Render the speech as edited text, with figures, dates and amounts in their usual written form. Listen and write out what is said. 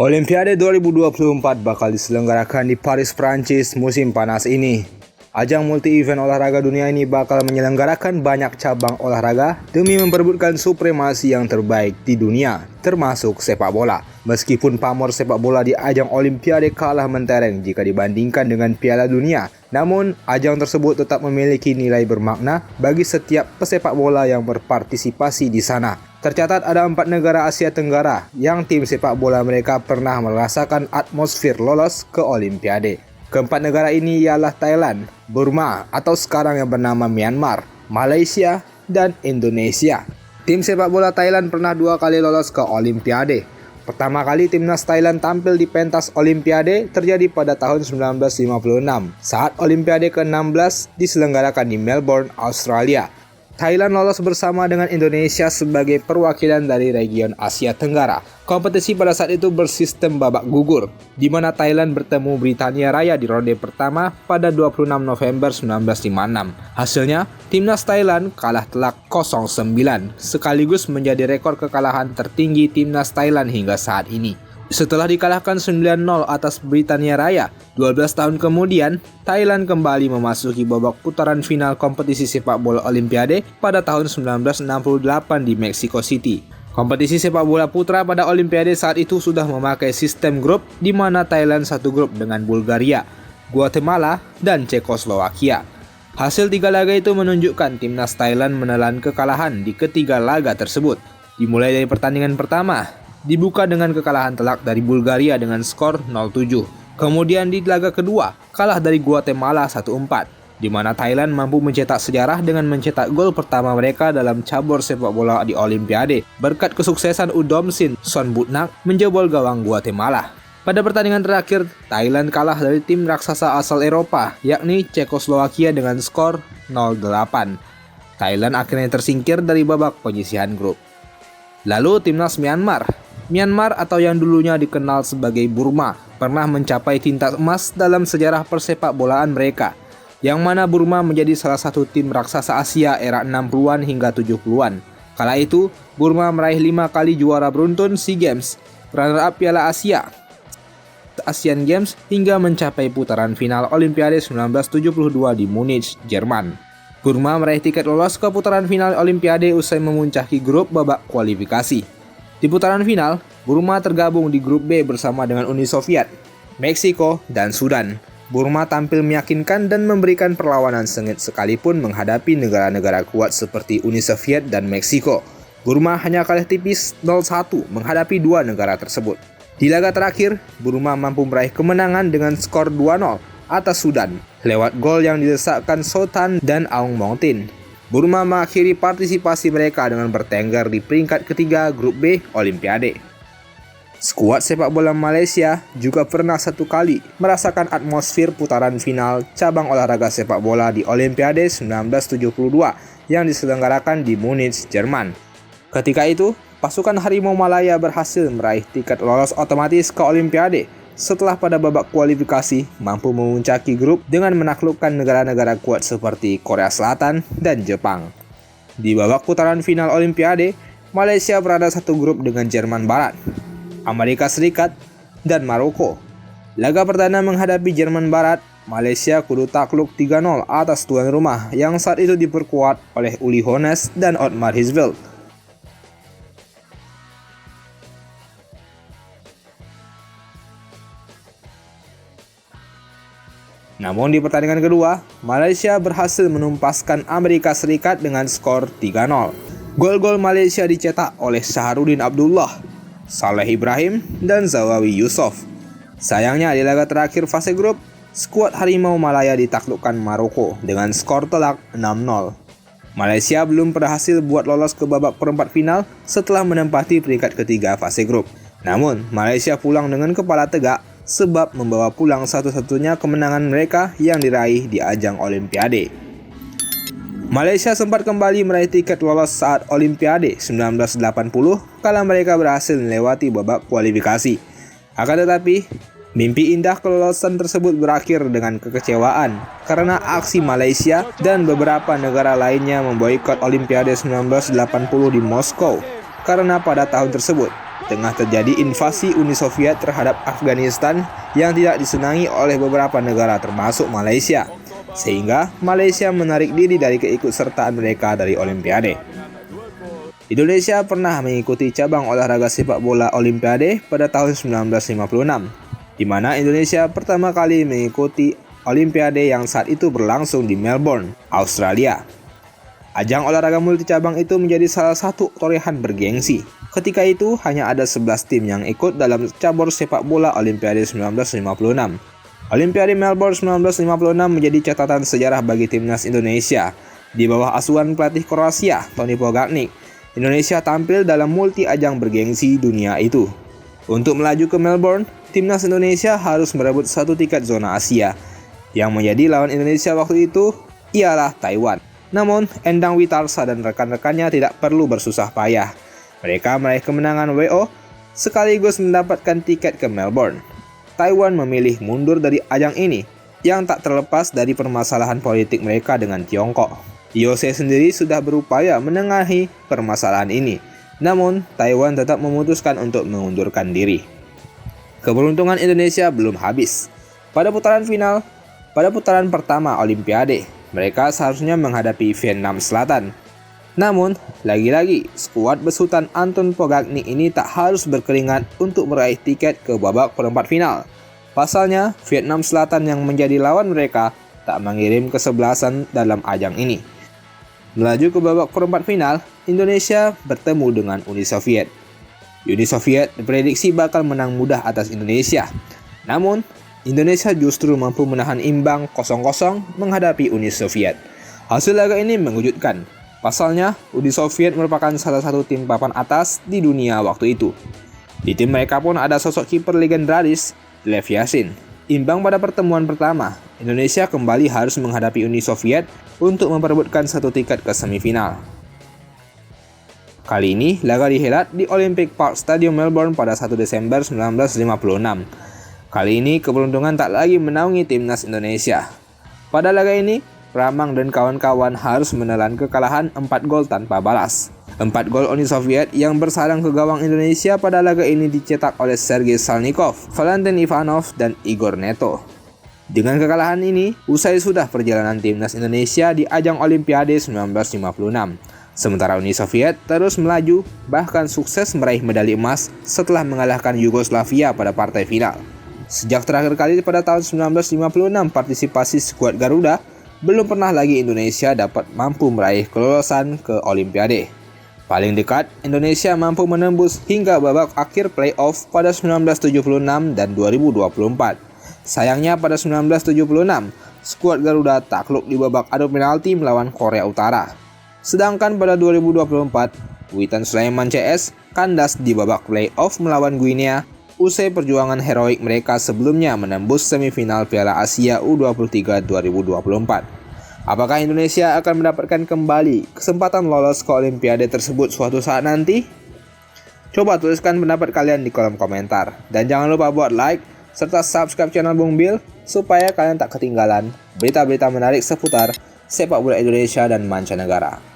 Olimpiade 2024 bakal diselenggarakan di Paris, Prancis musim panas ini. Ajang multi-event olahraga dunia ini bakal menyelenggarakan banyak cabang olahraga demi memperebutkan supremasi yang terbaik di dunia, termasuk sepak bola. Meskipun pamor sepak bola di ajang Olimpiade kalah mentereng jika dibandingkan dengan Piala Dunia, namun ajang tersebut tetap memiliki nilai bermakna bagi setiap pesepak bola yang berpartisipasi di sana. Tercatat ada 4 negara Asia Tenggara yang tim sepak bola mereka pernah merasakan atmosfer lolos ke Olimpiade. Keempat negara ini ialah Thailand, Burma atau sekarang yang bernama Myanmar, Malaysia, dan Indonesia. Tim sepak bola Thailand pernah 2 kali lolos ke Olimpiade. Pertama kali timnas Thailand tampil di pentas Olimpiade terjadi pada tahun 1956 saat Olimpiade ke-16 diselenggarakan di Melbourne, Australia. Thailand lolos bersama dengan Indonesia sebagai perwakilan dari region Asia Tenggara. Kompetisi pada saat itu bersistem babak gugur, di mana Thailand bertemu Britania Raya di ronde pertama pada 26 November 1956. Hasilnya, timnas Thailand kalah telak 0-9, sekaligus menjadi rekor kekalahan tertinggi timnas Thailand hingga saat ini. Setelah dikalahkan 9-0 atas Britania Raya, 12 tahun kemudian, Thailand kembali memasuki babak putaran final kompetisi sepak bola Olimpiade pada tahun 1968 di Mexico City. Kompetisi sepak bola putra pada Olimpiade saat itu sudah memakai sistem grup di mana Thailand satu grup dengan Bulgaria, Guatemala, dan Cekoslowakia. Hasil 3 laga itu menunjukkan timnas Thailand menelan kekalahan di ketiga laga tersebut. Dimulai dari pertandingan pertama, dibuka dengan kekalahan telak dari Bulgaria dengan skor 0-7. Kemudian di laga kedua, kalah dari Guatemala 1-4, di mana Thailand mampu mencetak sejarah dengan mencetak gol pertama mereka dalam cabur sepak bola di Olimpiade berkat kesuksesan Udomsin Sonbutnak menjebol gawang Guatemala. Pada pertandingan terakhir, Thailand kalah dari tim raksasa asal Eropa, yakni Cekoslowakia dengan skor 0-8. Thailand akhirnya tersingkir dari babak penyisihan grup. Lalu timnas Myanmar atau yang dulunya dikenal sebagai Burma pernah mencapai tinta emas dalam sejarah persepak bolaan mereka, yang mana Burma menjadi salah satu tim raksasa Asia era 60-an hingga 70-an. Kala itu, Burma meraih 5 kali juara beruntun SEA Games, runner-up Piala Asia, Asian Games hingga mencapai putaran final Olimpiade 1972 di Munich, Jerman. Burma meraih tiket lolos ke putaran final Olimpiade usai memuncaki grup babak kualifikasi. Di putaran final, Burma tergabung di grup B bersama dengan Uni Soviet, Meksiko, dan Sudan. Burma tampil meyakinkan dan memberikan perlawanan sengit sekalipun menghadapi negara-negara kuat seperti Uni Soviet dan Meksiko. Burma hanya kalah tipis 0-1 menghadapi 2 negara tersebut. Di laga terakhir, Burma mampu meraih kemenangan dengan skor 2-0 atas Sudan lewat gol yang didesakkan Sotan dan Aung Mong Tin. Burma mengakhiri partisipasi mereka dengan bertengger di peringkat ketiga grup B Olimpiade. Skuad sepak bola Malaysia juga pernah 1 kali merasakan atmosfer putaran final cabang olahraga sepak bola di Olimpiade 1972 yang diselenggarakan di Munich, Jerman. Ketika itu, pasukan Harimau Malaya berhasil meraih tiket lolos otomatis ke Olimpiade setelah pada babak kualifikasi mampu memuncaki grup dengan menaklukkan negara-negara kuat seperti Korea Selatan dan Jepang. Di babak putaran final Olimpiade, Malaysia berada satu grup dengan Jerman Barat, Amerika Serikat, dan Maroko. Laga pertama menghadapi Jerman Barat, Malaysia kudu takluk 3-0 atas tuan rumah yang saat itu diperkuat oleh Uli Hoeneß dan Otmar Hitzfeld. Namun di pertandingan kedua, Malaysia berhasil menumpaskan Amerika Serikat dengan skor 3-0. Gol-gol Malaysia dicetak oleh Syahrudin Abdullah, Saleh Ibrahim, dan Zawawi Yusof. Sayangnya di laga terakhir fase grup, skuad Harimau Malaya ditaklukkan Maroko dengan skor telak 6-0. Malaysia belum berhasil buat lolos ke babak perempat final setelah menempati peringkat ketiga fase grup. Namun, Malaysia pulang dengan kepala tegak sebab membawa pulang satu-satunya kemenangan mereka yang diraih di ajang Olimpiade. Malaysia sempat kembali meraih tiket lolos saat Olimpiade 1980 kala mereka berhasil melewati babak kualifikasi. Akan tetapi, mimpi indah kelolosan tersebut berakhir dengan kekecewaan karena aksi Malaysia dan beberapa negara lainnya memboikot Olimpiade 1980 di Moskow karena pada tahun tersebut tengah terjadi invasi Uni Soviet terhadap Afghanistan yang tidak disenangi oleh beberapa negara termasuk Malaysia, sehingga Malaysia menarik diri dari keikutsertaan mereka dari Olimpiade. Indonesia pernah mengikuti cabang olahraga sepak bola Olimpiade pada tahun 1956, di mana Indonesia pertama kali mengikuti Olimpiade yang saat itu berlangsung di Melbourne, Australia. Ajang olahraga multicabang itu menjadi salah satu torehan bergengsi. Ketika itu hanya ada 11 tim yang ikut dalam cabur sepak bola Olimpiade 1956. Olimpiade Melbourne 1956 menjadi catatan sejarah bagi timnas Indonesia. Di bawah asuhan pelatih Kroasia, Toni Pogacnik, Indonesia tampil dalam multi ajang bergengsi dunia itu. Untuk melaju ke Melbourne, timnas Indonesia harus merebut satu tiket zona Asia. Yang menjadi lawan Indonesia waktu itu ialah Taiwan. Namun, Endang Witarsa dan rekan-rekannya tidak perlu bersusah payah. Mereka meraih kemenangan WO sekaligus mendapatkan tiket ke Melbourne. Taiwan memilih mundur dari ajang ini yang tak terlepas dari permasalahan politik mereka dengan Tiongkok. IOC sendiri sudah berupaya menengahi permasalahan ini, namun Taiwan tetap memutuskan untuk mengundurkan diri. Keberuntungan Indonesia belum habis. Pada putaran pertama Olimpiade, mereka seharusnya menghadapi Vietnam Selatan. Namun, lagi-lagi, skuad besutan Anton Pogacnik ini tak harus berkeringat untuk meraih tiket ke babak perempat final. Pasalnya, Vietnam Selatan yang menjadi lawan mereka tak mengirim kesebelasan dalam ajang ini. Melaju ke babak perempat final, Indonesia bertemu dengan Uni Soviet. Uni Soviet diprediksi bakal menang mudah atas Indonesia. Namun, Indonesia justru mampu menahan imbang 0-0 menghadapi Uni Soviet. Hasil laga ini mengejutkan. Pasalnya, Uni Soviet merupakan salah satu tim papan atas di dunia waktu itu. Di tim mereka pun ada sosok kiper legendaris, Lev Yashin. Imbang pada pertemuan pertama, Indonesia kembali harus menghadapi Uni Soviet untuk memperebutkan satu tiket ke semifinal. Kali ini, laga dihelat di Olympic Park Stadium Melbourne pada 1 Desember 1956. Kali ini, keberuntungan tak lagi menaungi timnas Indonesia. Pada laga ini, Pramang dan kawan-kawan harus menelan kekalahan 4 gol tanpa balas. 4 gol Uni Soviet yang bersarang ke gawang Indonesia pada laga ini dicetak oleh Sergei Salnikov, Valentin Ivanov, dan Igor Neto. Dengan kekalahan ini, usai sudah perjalanan timnas Indonesia di ajang Olimpiade 1956. Sementara Uni Soviet terus melaju, bahkan sukses meraih medali emas setelah mengalahkan Yugoslavia pada partai final. Sejak terakhir kali pada tahun 1956 partisipasi skuad Garuda, belum pernah lagi Indonesia dapat mampu meraih kelolosan ke Olimpiade. Paling dekat, Indonesia mampu menembus hingga babak akhir playoff pada 1976 dan 2024. Sayangnya pada 1976, skuad Garuda takluk di babak adu penalti melawan Korea Utara. Sedangkan pada 2024, Witan Sulaiman CS kandas di babak playoff melawan Guinea usai perjuangan heroik mereka sebelumnya menembus semifinal Piala Asia U23 2024. Apakah Indonesia akan mendapatkan kembali kesempatan lolos ke Olimpiade tersebut suatu saat nanti? Coba tuliskan pendapat kalian di kolom komentar. Dan jangan lupa buat like, serta subscribe channel Bung Bil, supaya kalian tak ketinggalan berita-berita menarik seputar sepak bola Indonesia dan mancanegara.